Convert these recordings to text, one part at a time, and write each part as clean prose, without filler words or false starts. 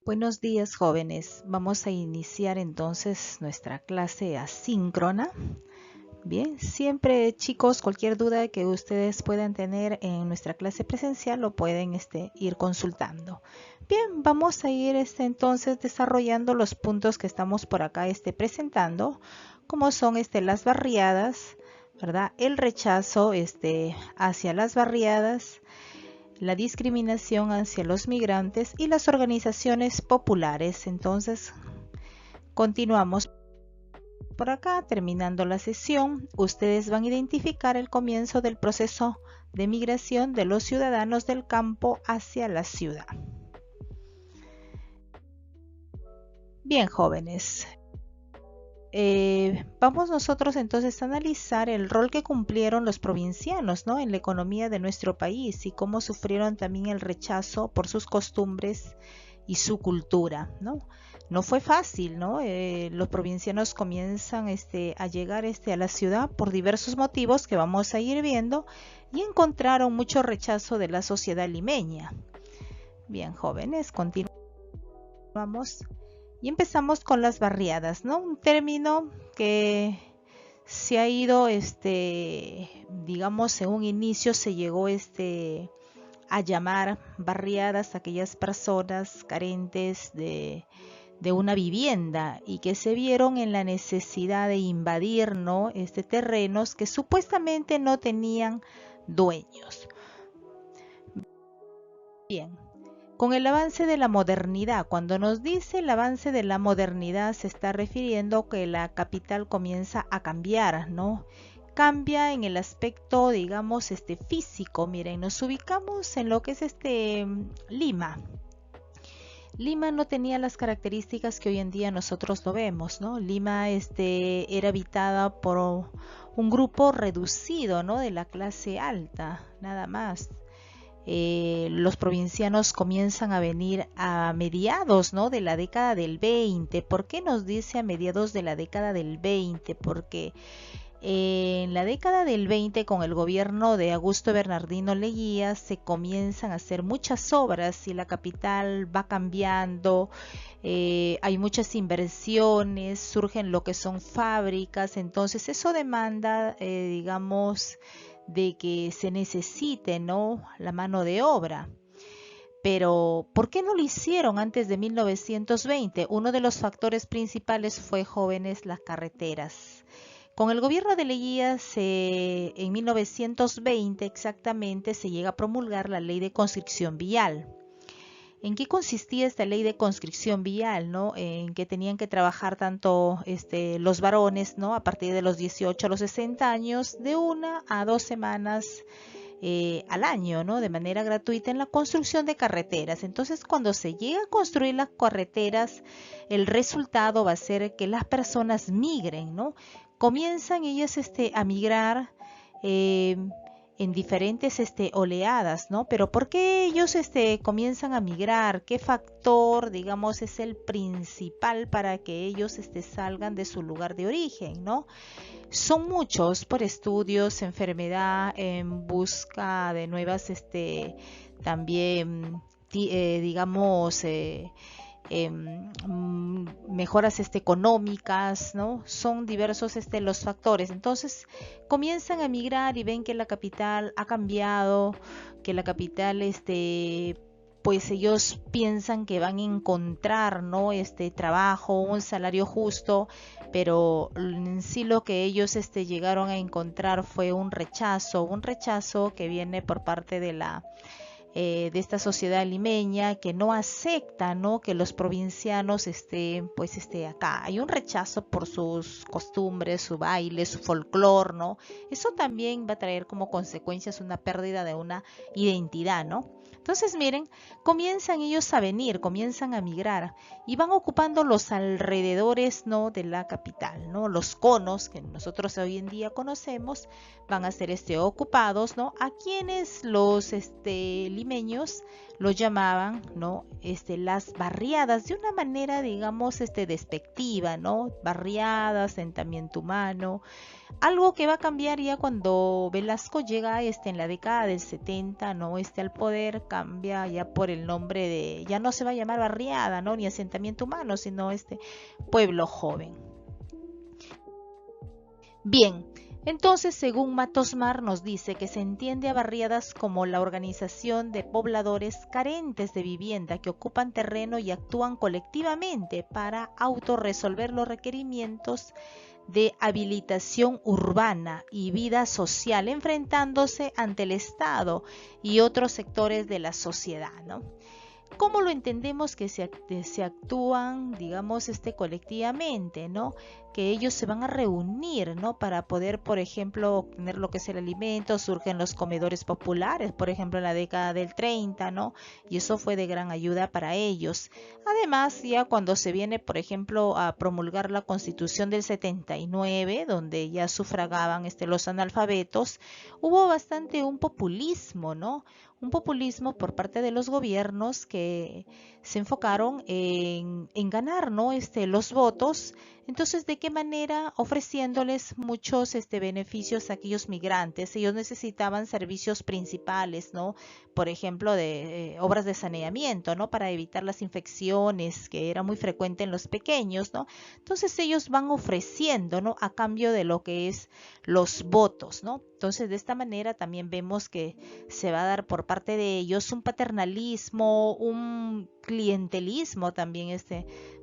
Buenos días, jóvenes. Vamos a iniciar entonces nuestra clase asíncrona. Bien, siempre chicos, cualquier duda que ustedes puedan tener en nuestra clase presencial lo pueden ir consultando. Bien, vamos a ir entonces desarrollando los puntos que estamos por acá presentando, como son las barriadas, ¿verdad? El rechazo hacia las barriadas, la discriminación hacia los migrantes y las organizaciones populares. Entonces, continuamos por acá, terminando la sesión. Ustedes van a identificar el comienzo del proceso de migración de los ciudadanos del campo hacia la ciudad. Bien, jóvenes. Vamos nosotros entonces a analizar el rol que cumplieron los provincianos, ¿no?, en la economía de nuestro país y cómo sufrieron también el rechazo por sus costumbres y su cultura, ¿no? No fue fácil, ¿no? Los provincianos comienzan a llegar a la ciudad por diversos motivos que vamos a ir viendo y encontraron mucho rechazo de la sociedad limeña. Bien, jóvenes, continuamos. Y empezamos con las barriadas, ¿no? Un término que se ha ido, digamos, en un inicio se llegó a llamar barriadas a aquellas personas carentes de una vivienda y que se vieron en la necesidad de invadir, ¿no?, terrenos que supuestamente no tenían dueños. Bien. Con el avance de la modernidad, cuando nos dice el avance de la modernidad se está refiriendo que la capital comienza a cambiar, ¿no? Cambia en el aspecto, digamos, físico. Miren, nos ubicamos en lo que es Lima. Lima no tenía las características que hoy en día nosotros lo vemos, ¿no? Lima era habitada por un grupo reducido, ¿no?, de la clase alta, nada más. Los provincianos comienzan a venir a mediados, ¿no?, de la década del 20. ¿Por qué nos dice a mediados de la década del 20? Porque en la década del 20, con el gobierno de Augusto Bernardino Leguía, se comienzan a hacer muchas obras y la capital va cambiando. Hay muchas inversiones, surgen lo que son fábricas, entonces eso demanda, digamos, de que se necesite, ¿no?, la mano de obra. Pero, ¿por qué no lo hicieron antes de 1920? Uno de los factores principales fue, jóvenes, las carreteras. Con el gobierno de Leguía, en 1920 exactamente, se llega a promulgar la ley de conscripción vial. ¿En qué consistía esta ley de conscripción vial, no? En que tenían que trabajar tanto los varones, ¿no?, a partir de los 18 a los 60 años, de 1 a 2 semanas al año, ¿no?, de manera gratuita en la construcción de carreteras. Entonces, cuando se llega a construir las carreteras, el resultado va a ser que las personas migren, ¿no? Comienzan ellas a migrar en diferentes oleadas, ¿no? Pero ¿por qué ellos comienzan a migrar? ¿Qué factor, digamos, es el principal para que ellos salgan de su lugar de origen, ¿no? Son muchos, por estudios, enfermedad, en busca de nuevas, también, digamos, mejoras económicas, ¿no? Son diversos los factores. Entonces comienzan a migrar y ven que la capital ha cambiado, que la capital pues ellos piensan que van a encontrar, ¿no?, trabajo, un salario justo, pero en sí lo que ellos llegaron a encontrar fue un rechazo que viene por parte de esta sociedad limeña, que no acepta, ¿no?, que los provincianos pues acá. Hay un rechazo por sus costumbres, su baile, su folclor, ¿no? Eso también va a traer como consecuencias una pérdida de una identidad, ¿no? Entonces, miren, comienzan ellos a venir, comienzan a migrar y van ocupando los alrededores, ¿no?, de la capital, ¿no? Los conos que nosotros hoy en día conocemos van a ser ocupados, ¿no? A quienes los limeños limeños lo llamaban, ¿no? Las barriadas, de una manera, digamos, despectiva, ¿no? Barriadas, asentamiento humano. Algo que va a cambiar ya cuando Velasco llega en la década del 70, ¿no? Al poder, cambia ya por el nombre de, ya no se va a llamar barriada, ¿no? Ni asentamiento humano, sino pueblo joven. Bien, entonces según Matosmar nos dice que se entiende a barriadas como la organización de pobladores carentes de vivienda que ocupan terreno y actúan colectivamente para autorresolver los requerimientos de habilitación urbana y vida social, enfrentándose ante el Estado y otros sectores de la sociedad, ¿no? ¿Cómo lo entendemos que se actúan, digamos, colectivamente, ¿no? Que ellos se van a reunir, ¿no? Para poder, por ejemplo, obtener lo que es el alimento. Surgen los comedores populares, por ejemplo, en la década del 30, ¿no? Y eso fue de gran ayuda para ellos. Además, ya cuando se viene, por ejemplo, a promulgar la Constitución del 79, donde ya sufragaban los analfabetos, hubo bastante un populismo, ¿no? Un populismo por parte de los gobiernos que se enfocaron en ganar, ¿no? Los votos. Entonces, ¿de qué manera? Ofreciéndoles muchos beneficios a aquellos migrantes. Ellos necesitaban servicios principales, ¿no? Por ejemplo, de obras de saneamiento, ¿no? Para evitar las infecciones, que era muy frecuente en los pequeños, ¿no? Entonces, ellos van ofreciendo, ¿no? A cambio de lo que es los votos, ¿no? Entonces, de esta manera también vemos que se va a dar por parte de ellos un paternalismo, un clientelismo también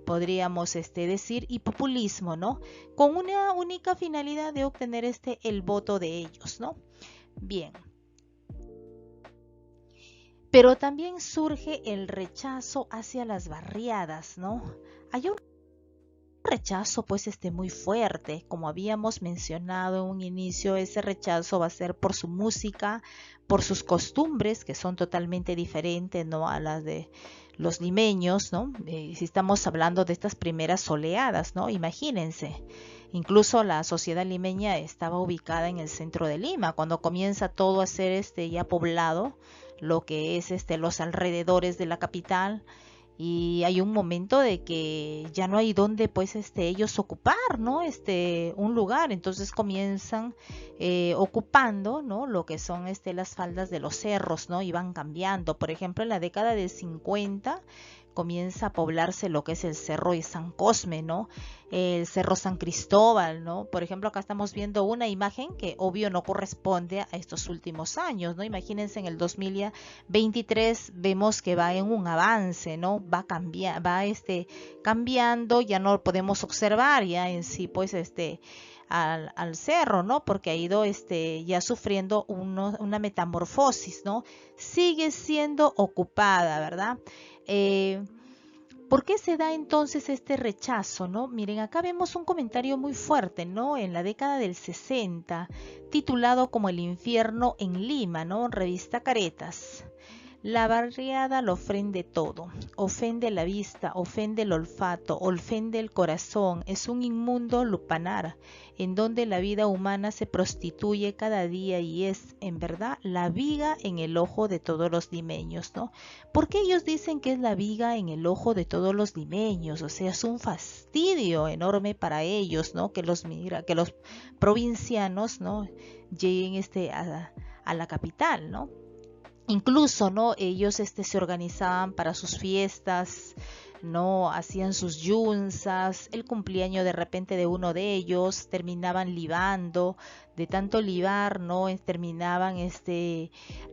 podríamos decir, y populismo, ¿no? Con una única finalidad de obtener el voto de ellos, ¿no? Bien. Pero también surge el rechazo hacia las barriadas, ¿no? Hay un rechazo pues muy fuerte, como habíamos mencionado en un inicio. Ese rechazo va a ser por su música, por sus costumbres, que son totalmente diferentes, ¿no? A las de los limeños, ¿no? Si estamos hablando de estas primeras oleadas, ¿no? Imagínense, incluso la sociedad limeña estaba ubicada en el centro de Lima, cuando comienza todo a ser ya poblado, lo que es los alrededores de la capital. Y hay un momento de que ya no hay donde pues ellos ocupar, ¿no? Un lugar. Entonces comienzan ocupando, ¿no? Lo que son las faldas de los cerros, ¿no? Y van cambiando. Por ejemplo, en la década del 50 comienza a poblarse lo que es el Cerro de San Cosme, ¿no? El Cerro San Cristóbal, ¿no? Por ejemplo, acá estamos viendo una imagen que obvio no corresponde a estos últimos años, ¿no? Imagínense, en el 2023 vemos que va en un avance, ¿no? Va cambiando, ya no lo podemos observar ya en sí, pues al cerro, ¿no? Porque ha ido ya sufriendo una metamorfosis, ¿no? Sigue siendo ocupada, ¿verdad? ¿Por qué se da entonces este rechazo, no? Miren, acá vemos un comentario muy fuerte, ¿no? En la década del 60, titulado como El infierno en Lima, ¿no? Revista Caretas. La barriada lo ofende todo, ofende la vista, ofende el olfato, ofende el corazón, es un inmundo lupanar, en donde la vida humana se prostituye cada día y es, en verdad, la viga en el ojo de todos los limeños, ¿no? ¿Por qué ellos dicen que es la viga en el ojo de todos los limeños? O sea, es un fastidio enorme para ellos, ¿no? Que los provincianos, ¿no? Lleguen a la capital, ¿no? Incluso, ¿no? Ellos se organizaban para sus fiestas, ¿no? Hacían sus yunzas, el cumpleaños de repente de uno de ellos, terminaban libando, de tanto libar, ¿no? Terminaban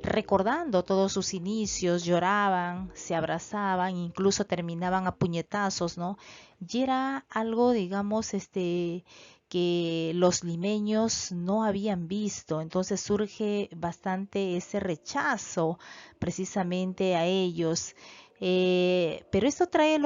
recordando todos sus inicios, lloraban, se abrazaban, incluso terminaban a puñetazos, ¿no? Y era algo, digamos, que los limeños no habían visto. Entonces surge bastante ese rechazo precisamente a ellos. Pero esto trae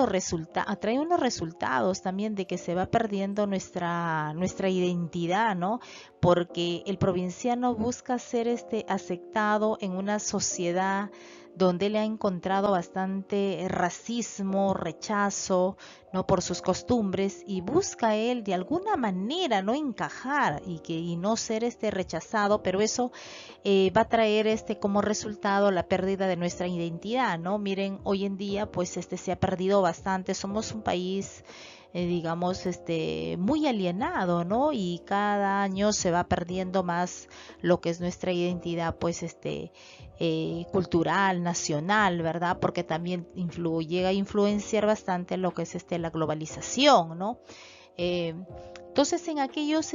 trae unos resultados también de que se va perdiendo nuestra identidad, ¿no? Porque el provinciano busca ser aceptado en una sociedad donde él ha encontrado bastante racismo, rechazo, ¿no? Por sus costumbres, y busca él de alguna manera no encajar y no ser rechazado, pero eso va a traer como resultado la pérdida de nuestra identidad, ¿no? Miren, hoy en día pues se ha perdido bastante, somos un país digamos, muy alienado, ¿no? Y cada año se va perdiendo más lo que es nuestra identidad, pues, cultural, nacional, ¿verdad? Porque también llega a influenciar bastante lo que es la globalización, ¿no? Eh, entonces en aquellas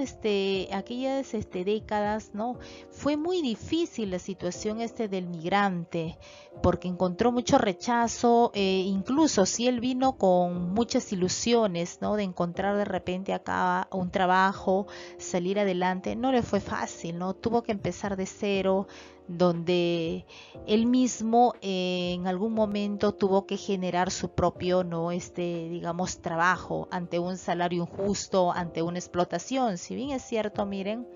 décadas, ¿no? Fue muy difícil la situación del migrante, porque encontró mucho rechazo, incluso si él vino con muchas ilusiones, ¿no? De encontrar de repente acá un trabajo, salir adelante, no le fue fácil, ¿no? Tuvo que empezar de cero, donde él mismo en algún momento tuvo que generar su propio, no digamos, trabajo ante un salario injusto, ante una explotación. Si bien es cierto, miren,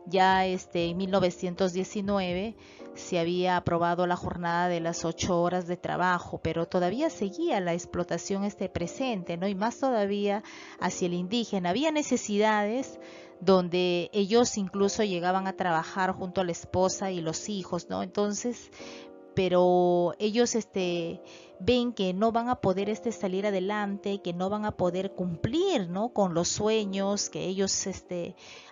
ya en 1919 se había aprobado la jornada de las 8 horas de trabajo, pero todavía seguía la explotación presente, ¿no? Y más todavía hacia el indígena. Había necesidades donde ellos incluso llegaban a trabajar junto a la esposa y los hijos, ¿no? Entonces, pero ellos ven que no van a poder salir adelante, que no van a poder cumplir, ¿no? Con los sueños que ellos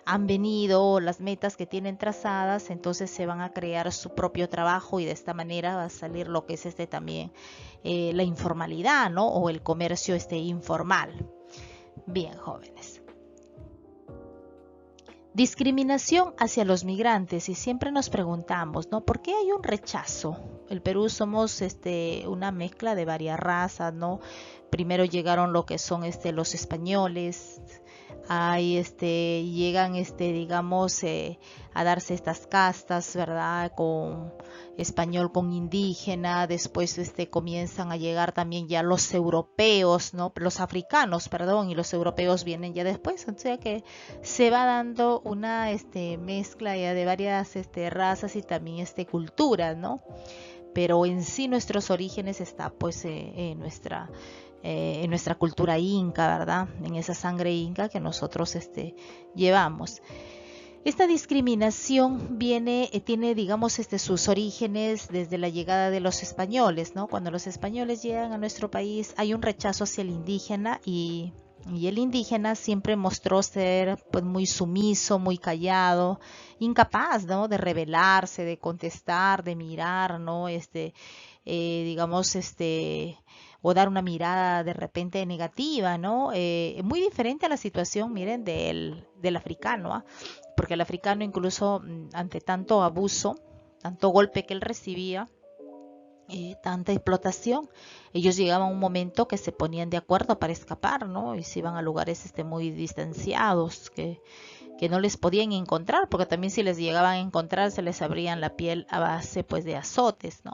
han venido, las metas que tienen trazadas, entonces se van a crear su propio trabajo y de esta manera va a salir lo que es también la informalidad, ¿no? O el comercio informal. Bien, jóvenes. Discriminación hacia los migrantes, y siempre nos preguntamos, ¿no? ¿Por qué hay un rechazo? El Perú somos una mezcla de varias razas, ¿no? Primero llegaron lo que son los españoles, hay llegan digamos a darse estas castas, ¿verdad? Con español con indígena, después comienzan a llegar también ya los europeos, ¿no? Los africanos, perdón, y los europeos vienen ya después, o sea que se va dando una mezcla ya de varias razas y también culturas, ¿no? Pero en sí nuestros orígenes está pues en nuestra cultura inca, ¿verdad? En esa sangre inca que nosotros llevamos. Esta discriminación tiene, digamos, sus orígenes desde la llegada de los españoles, ¿no? Cuando los españoles llegan a nuestro país hay un rechazo hacia el indígena y el indígena siempre mostró ser pues muy sumiso, muy callado, incapaz, ¿no? De rebelarse, de contestar, de mirar, ¿no? Digamos, o dar una mirada de repente negativa, ¿no? Muy diferente a la situación, miren, del africano, ¿ah? Porque el africano incluso ante tanto abuso, tanto golpe que él recibía, tanta explotación, ellos llegaban a un momento que se ponían de acuerdo para escapar, ¿no? Y se iban a lugares muy distanciados, que no les podían encontrar, porque también si les llegaban a encontrar se les abrían la piel a base pues de azotes, ¿no?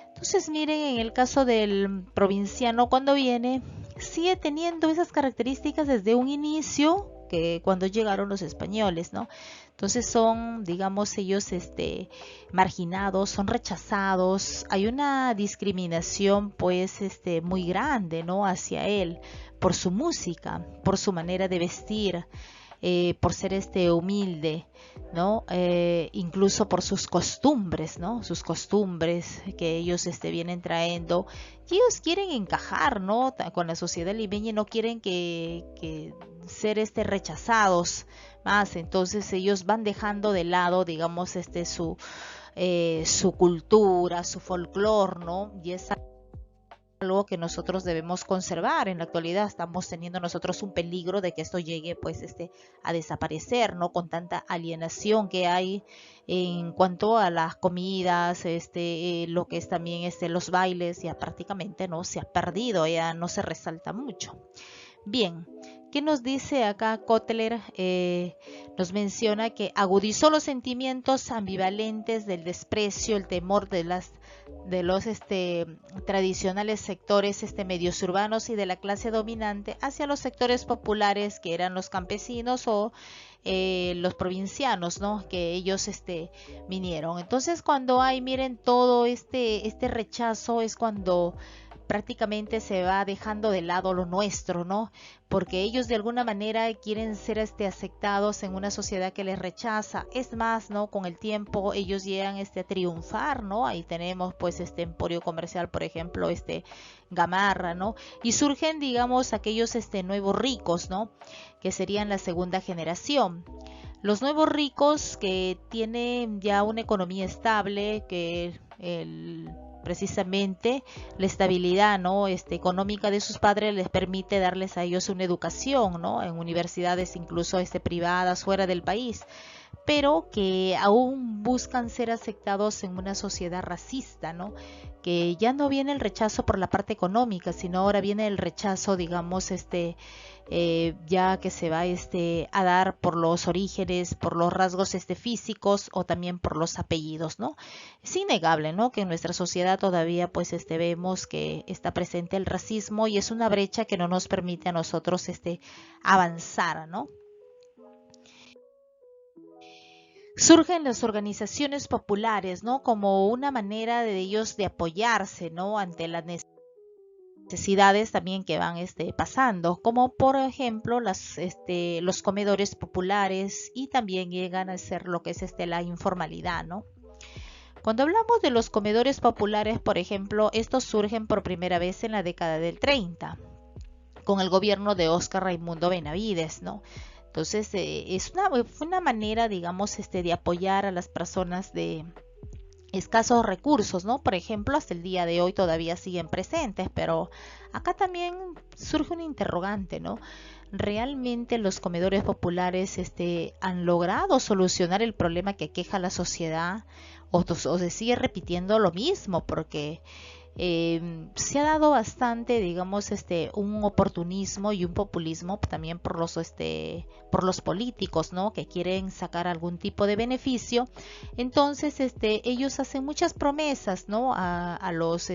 Entonces miren, en el caso del provinciano cuando viene, sigue teniendo esas características desde un inicio que cuando llegaron los españoles, ¿no? Entonces son, digamos, ellos marginados, son rechazados, hay una discriminación pues muy grande, ¿no? Hacia él, por su música, por su manera de vestir, por ser humilde, ¿no? Incluso por sus costumbres, ¿no? Sus costumbres que ellos vienen trayendo. Y ellos quieren encajar, ¿no? Con la sociedad limeña y no quieren que ser rechazados más. Entonces ellos van dejando de lado, digamos, su cultura, su folclore, ¿no? Y esa algo que nosotros debemos conservar. En la actualidad estamos teniendo nosotros un peligro de que esto llegue pues a desaparecer, ¿no? Con tanta alienación que hay en cuanto a las comidas, lo que es también los bailes, ya prácticamente no se ha perdido, ya no se resalta mucho. Bien, ¿Qué nos dice acá Kotler? Nos menciona que agudizó los sentimientos ambivalentes del desprecio, el temor de los tradicionales sectores medios urbanos y de la clase dominante hacia los sectores populares, que eran los campesinos o los provincianos, ¿no? Que ellos vinieron. Entonces, cuando hay, miren, todo este rechazo, es cuando prácticamente se va dejando de lado lo nuestro, ¿no? Porque ellos de alguna manera quieren ser aceptados en una sociedad que les rechaza. Es más, ¿no? Con el tiempo ellos llegan a triunfar, ¿no? Ahí tenemos pues este emporio comercial, por ejemplo, Gamarra, ¿no? Y surgen, digamos, aquellos nuevos ricos, ¿no? Que serían la segunda generación. Los nuevos ricos que tienen ya una economía estable, que precisamente la estabilidad, ¿no? Económica de sus padres les permite darles a ellos una educación, ¿no? En universidades incluso privadas fuera del país, pero que aún buscan ser aceptados en una sociedad racista, ¿no? Que ya no viene el rechazo por la parte económica, sino ahora viene el rechazo, digamos, ya que se va a dar por los orígenes, por los rasgos físicos o también por los apellidos, ¿no? Es innegable, ¿no? Que en nuestra sociedad todavía pues vemos que está presente el racismo y es una brecha que no nos permite a nosotros avanzar, ¿no? Surgen las organizaciones populares, ¿no? Como una manera de ellos de apoyarse, ¿no? Ante las necesidades también que van pasando, como por ejemplo los comedores populares, y también llegan a ser lo que es la informalidad, ¿no? Cuando hablamos de los comedores populares, por ejemplo, estos surgen por primera vez en la década del 30, con el gobierno de Óscar Raimundo Benavides, ¿no? Entonces, fue una manera, digamos, de apoyar a las personas de escasos recursos, ¿no? Por ejemplo, hasta el día de hoy todavía siguen presentes, pero acá también surge un interrogante, ¿no? ¿Realmente los comedores populares han logrado solucionar el problema que aqueja a la sociedad o se sigue repitiendo lo mismo? Porque se ha dado bastante, digamos, un oportunismo y un populismo también por los políticos, ¿no? Que quieren sacar algún tipo de beneficio. Entonces, ellos hacen muchas promesas, ¿no? A los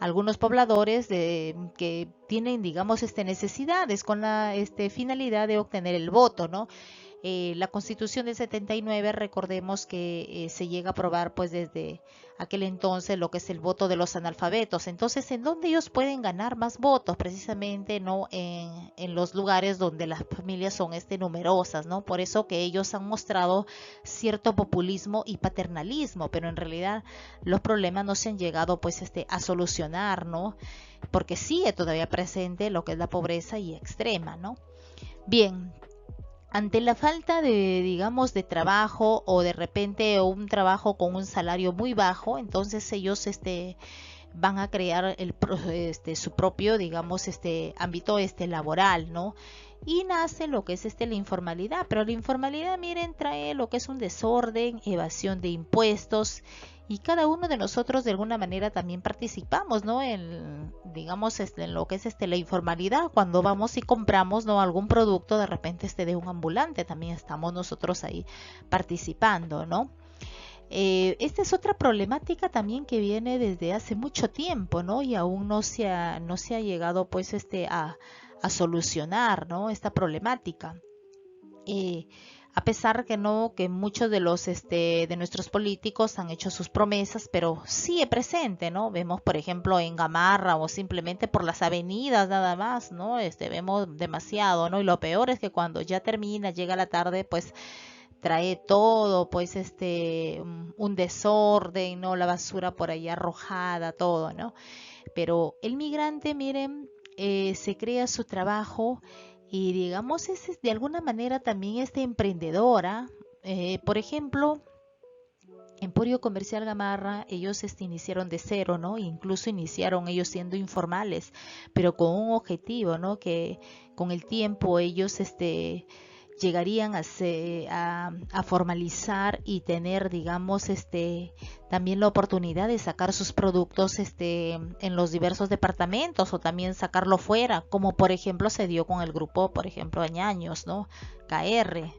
algunos pobladores que tienen, digamos, necesidades con la finalidad de obtener el voto, ¿no? La Constitución del 79, recordemos que se llega a aprobar pues desde aquel entonces lo que es el voto de los analfabetos. Entonces, ¿en dónde ellos pueden ganar más votos? Precisamente no en los lugares donde las familias son numerosas, ¿no? Por eso que ellos han mostrado cierto populismo y paternalismo, pero en realidad los problemas no se han llegado pues a solucionar, ¿no? Porque sigue todavía presente lo que es la pobreza y extrema, ¿no? Bien, ante la falta de, digamos, de trabajo o de repente un trabajo con un salario muy bajo, entonces ellos van a crear su propio, digamos, ámbito laboral, ¿no? Y nace lo que es la informalidad, pero la informalidad, miren, trae lo que es un desorden, evasión de impuestos, y cada uno de nosotros de alguna manera también participamos, ¿no? En, digamos, en lo que es la informalidad, cuando vamos y compramos, ¿no? Algún producto de repente de un ambulante, también estamos nosotros ahí participando, ¿no? Esta es otra problemática también que viene desde hace mucho tiempo, ¿no? Y aún no se ha llegado pues a solucionar, ¿no? Esta problemática. A pesar que muchos de los de nuestros políticos han hecho sus promesas, pero sigue presente, ¿no? Vemos, por ejemplo, en Gamarra o simplemente por las avenidas nada más, ¿no? Vemos demasiado, ¿no? Y lo peor es que cuando ya termina, llega la tarde, pues trae todo, pues un desorden, ¿no? La basura por ahí arrojada, todo, ¿no? Pero el migrante, miren, se crea su trabajo y digamos es de alguna manera también emprendedora. Por ejemplo, Emporio Comercial Gamarra, ellos iniciaron de cero, ¿no? Incluso iniciaron ellos siendo informales, pero con un objetivo, ¿no? Que con el tiempo ellos llegarían a formalizar y tener, digamos, también la oportunidad de sacar sus productos en los diversos departamentos o también sacarlo fuera, como por ejemplo se dio con el grupo, por ejemplo, Añaños, ¿no? KR.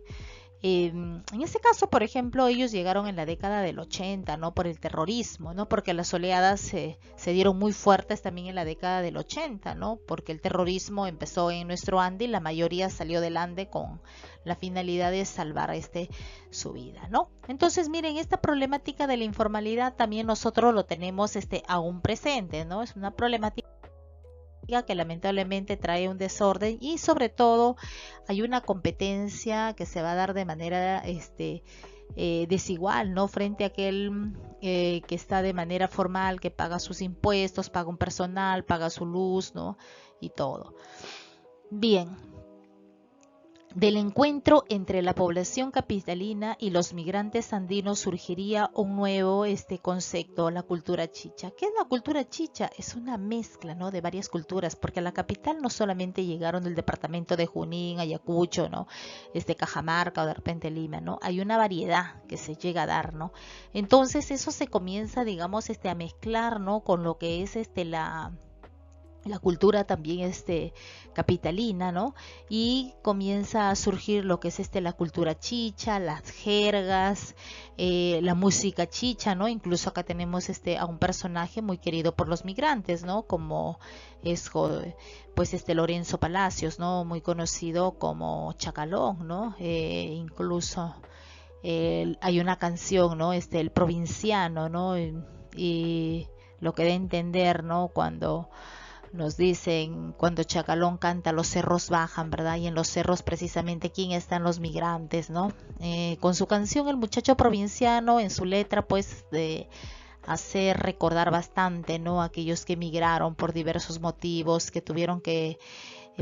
En ese caso, por ejemplo, ellos llegaron en la década del 80, ¿no? Por el terrorismo, ¿no? Porque las oleadas se dieron muy fuertes también en la década del 80, ¿no? Porque el terrorismo empezó en nuestro Ande y la mayoría salió del Ande con la finalidad de salvar su vida, ¿no? Entonces, miren, esta problemática de la informalidad también nosotros lo tenemos aún presente, ¿no? Es una problemática que lamentablemente trae un desorden y sobre todo hay una competencia que se va a dar de manera desigual, ¿no? Frente a aquel que está de manera formal, que paga sus impuestos, paga un personal, paga su luz, ¿no? Y todo. Bien. Del encuentro entre la población capitalina y los migrantes andinos surgiría un nuevo concepto, la cultura chicha. ¿Qué es la cultura chicha? Es una mezcla, ¿no? De varias culturas, porque a la capital no solamente llegaron del departamento de Junín, Ayacucho, ¿no? Cajamarca o de repente Lima, ¿no? Hay una variedad que se llega a dar, ¿no? Entonces eso se comienza, digamos, a mezclar, ¿no? Con lo que es la cultura también capitalina, ¿no? Y comienza a surgir lo que es la cultura chicha, las jergas, la música chicha, ¿no? Incluso acá tenemos a un personaje muy querido por los migrantes, ¿no? Como es pues Lorenzo Palacios, ¿no? Muy conocido como Chacalón, ¿no? Incluso hay una canción, ¿no? El provinciano, ¿no? Y lo que da a entender, ¿no? Cuando nos dicen, cuando Chacalón canta, los cerros bajan, ¿verdad? Y en los cerros precisamente, ¿quién están los migrantes, no? Con su canción, el muchacho provinciano, en su letra, pues, de hacer recordar bastante, ¿no? Aquellos que emigraron por diversos motivos, que tuvieron que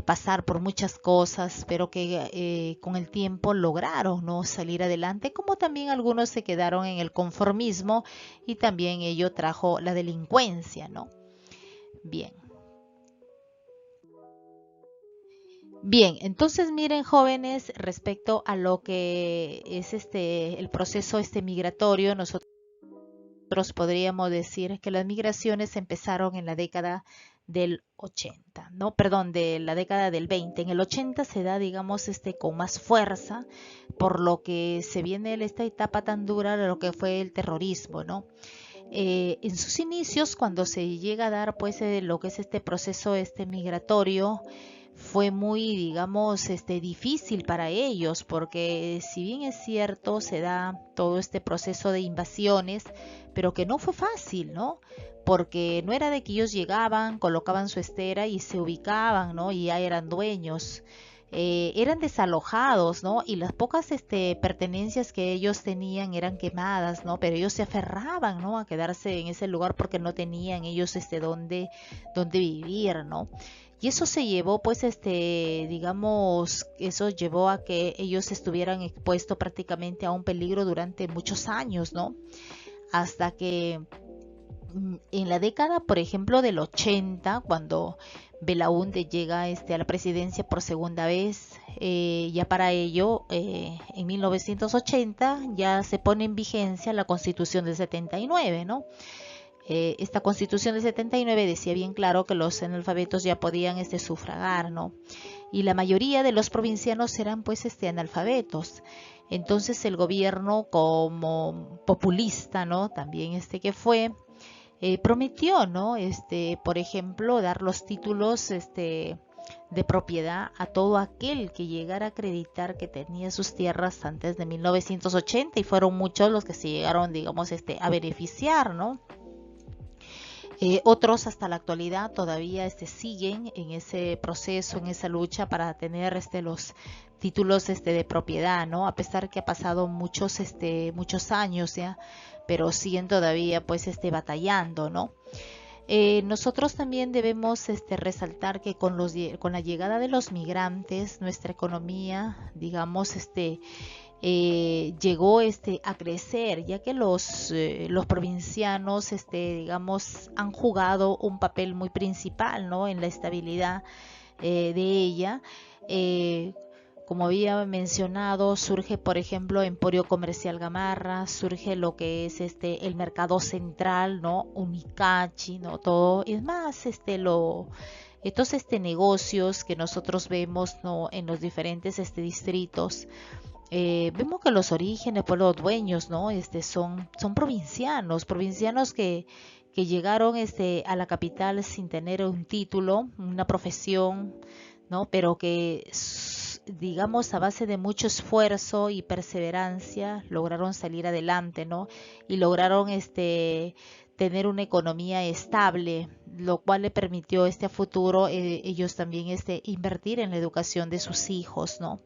pasar por muchas cosas, pero que con el tiempo lograron, ¿no? Salir adelante, como también algunos se quedaron en el conformismo y también ello trajo la delincuencia, ¿no? Bien. Bien, entonces miren jóvenes, respecto a lo que es el proceso migratorio, nosotros podríamos decir que las migraciones empezaron en la década del 80, ¿no? Perdón, de la década del 20. En el 80 se da, digamos, con más fuerza, por lo que se viene esta etapa tan dura de lo que fue el terrorismo, ¿no? En sus inicios, cuando se llega a dar, pues, lo que es este proceso migratorio, fue muy, digamos, difícil para ellos, porque si bien es cierto, se da todo este proceso de invasiones, pero que no fue fácil, ¿no? Porque no era de que ellos llegaban, colocaban su estera y se ubicaban, ¿no? Y ya eran dueños. Eran desalojados, ¿no? Y las pocas pertenencias que ellos tenían eran quemadas, ¿no? Pero ellos se aferraban, ¿no? A quedarse en ese lugar porque no tenían ellos dónde vivir, ¿no? Y eso se llevó, pues, digamos, eso llevó a que ellos estuvieran expuestos prácticamente a un peligro durante muchos años, ¿no? Hasta que en la década, por ejemplo, del 80, cuando Belaúnde llega a la presidencia por segunda vez, ya para ello, en 1980 ya se pone en vigencia la Constitución del 79, ¿no? Esta Constitución del 79 decía bien claro que los analfabetos ya podían sufragar, ¿no? Y la mayoría de los provincianos eran pues analfabetos. Entonces el gobierno, como populista, ¿no? También que fue, prometió, ¿no? Por ejemplo, dar los títulos de propiedad a todo aquel que llegara a acreditar que tenía sus tierras antes de 1980, y fueron muchos los que se llegaron, digamos, a beneficiar, ¿no? Otros hasta la actualidad todavía siguen en ese proceso, en esa lucha para tener los títulos de propiedad, ¿no? A pesar que ha pasado muchos años ya, pero siguen todavía pues batallando, ¿no? Nosotros también debemos resaltar que con la llegada de los migrantes, nuestra economía, digamos, llegó a crecer, ya que los provincianos, digamos, han jugado un papel muy principal, ¿no? En la estabilidad de ella. Como había mencionado, surge, por ejemplo, Emporio Comercial Gamarra, surge lo que es el mercado central, ¿no? Unicachi, ¿no? Todo, es más, estos negocios que nosotros vemos, ¿no? En los diferentes distritos, vemos que los orígenes, pues los dueños, ¿no? Son provincianos que llegaron a la capital sin tener un título, una profesión, ¿no? Pero que, digamos, a base de mucho esfuerzo y perseverancia, lograron salir adelante, ¿no? Y lograron tener una economía estable, lo cual le permitió a futuro ellos también invertir en la educación de sus hijos, ¿no?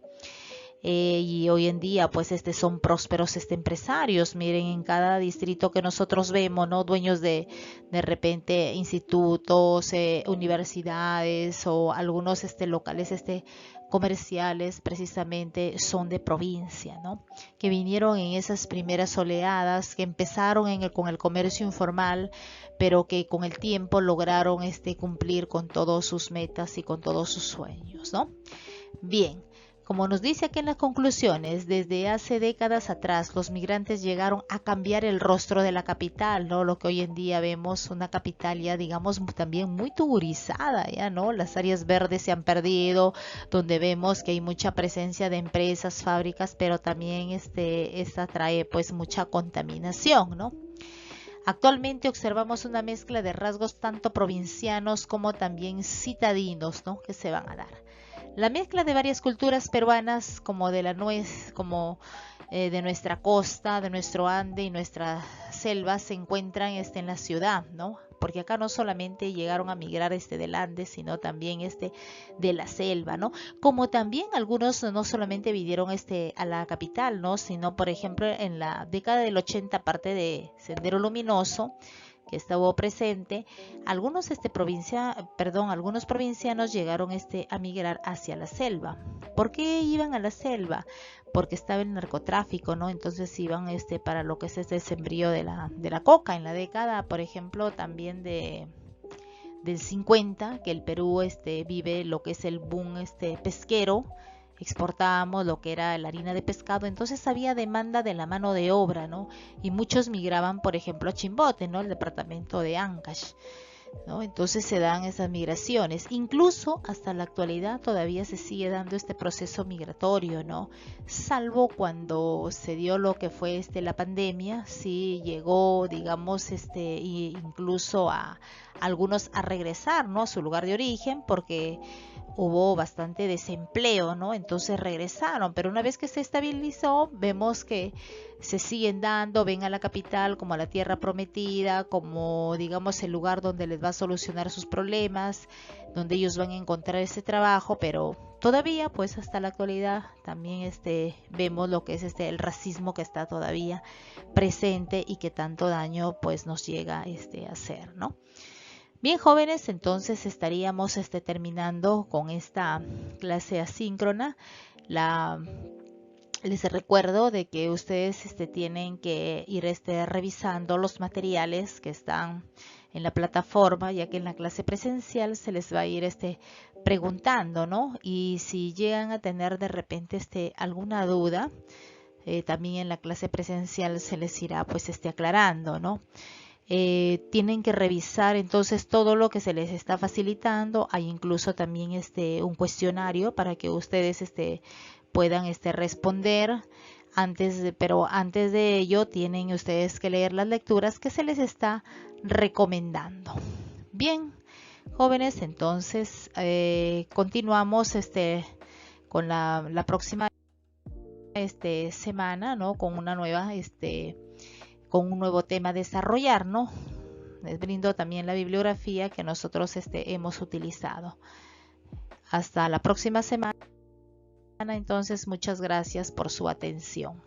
Y hoy en día pues son prósperos empresarios. Miren, en cada distrito que nosotros vemos, ¿no? Dueños de repente institutos, universidades o algunos locales comerciales precisamente son de provincia, ¿no? Que vinieron en esas primeras oleadas, que empezaron con el comercio informal, pero que con el tiempo lograron cumplir con todas sus metas y con todos sus sueños, ¿no? Bien. Como nos dice aquí en las conclusiones, desde hace décadas atrás los migrantes llegaron a cambiar el rostro de la capital, ¿no? Lo que hoy en día vemos una capital ya, digamos, también muy tugurizada, ya, ¿no? Las áreas verdes se han perdido, donde vemos que hay mucha presencia de empresas, fábricas, pero también esta trae pues mucha contaminación, ¿no? Actualmente observamos una mezcla de rasgos tanto provincianos como también citadinos, ¿no? Que se van a dar. La mezcla de varias culturas peruanas, como de la nuez, como de nuestra costa, de nuestro Ande y nuestra selva, se encuentran en la ciudad, ¿no? Porque acá no solamente llegaron a migrar del Ande, sino también de la selva, ¿no? Como también algunos no solamente vinieron a la capital, ¿no? Sino, por ejemplo, en la década del 80, parte de Sendero Luminoso, que estuvo presente, algunos algunos provincianos llegaron a migrar hacia la selva. ¿Por qué iban a la selva? Porque estaba el narcotráfico, ¿no? Entonces iban para lo que es el sembrío de la coca en la década, por ejemplo, también del 50, que el Perú vive lo que es el boom pesquero. Exportábamos lo que era la harina de pescado, entonces había demanda de la mano de obra, ¿no? Y muchos migraban, por ejemplo, a Chimbote, ¿no? El departamento de Ancash, ¿no? Entonces se dan esas migraciones. Incluso hasta la actualidad todavía se sigue dando este proceso migratorio, ¿no? Salvo cuando se dio lo que fue la pandemia, sí llegó, digamos, incluso a algunos a regresar, ¿no? A su lugar de origen, porque hubo bastante desempleo, ¿no? Entonces regresaron, pero una vez que se estabilizó, vemos que se siguen dando, ven a la capital como a la tierra prometida, como, digamos, el lugar donde les va a solucionar sus problemas, donde ellos van a encontrar ese trabajo, pero todavía, pues hasta la actualidad, también vemos lo que es el racismo que está todavía presente y que tanto daño, pues, nos llega a hacer, ¿no? Bien, jóvenes, entonces estaríamos terminando con esta clase asíncrona. Les recuerdo de que ustedes tienen que ir revisando los materiales que están en la plataforma, ya que en la clase presencial se les va a ir preguntando, ¿no? Y si llegan a tener de repente alguna duda, también en la clase presencial se les irá pues aclarando, ¿no? Tienen que revisar entonces todo lo que se les está facilitando. Hay incluso también un cuestionario para que ustedes puedan responder. Pero antes de ello tienen ustedes que leer las lecturas que se les está recomendando. Bien, jóvenes, entonces continuamos con la próxima semana, ¿no? Con una nueva con un nuevo tema a desarrollar, ¿no? Les brindo también la bibliografía que nosotros hemos utilizado. Hasta la próxima semana. Entonces, muchas gracias por su atención.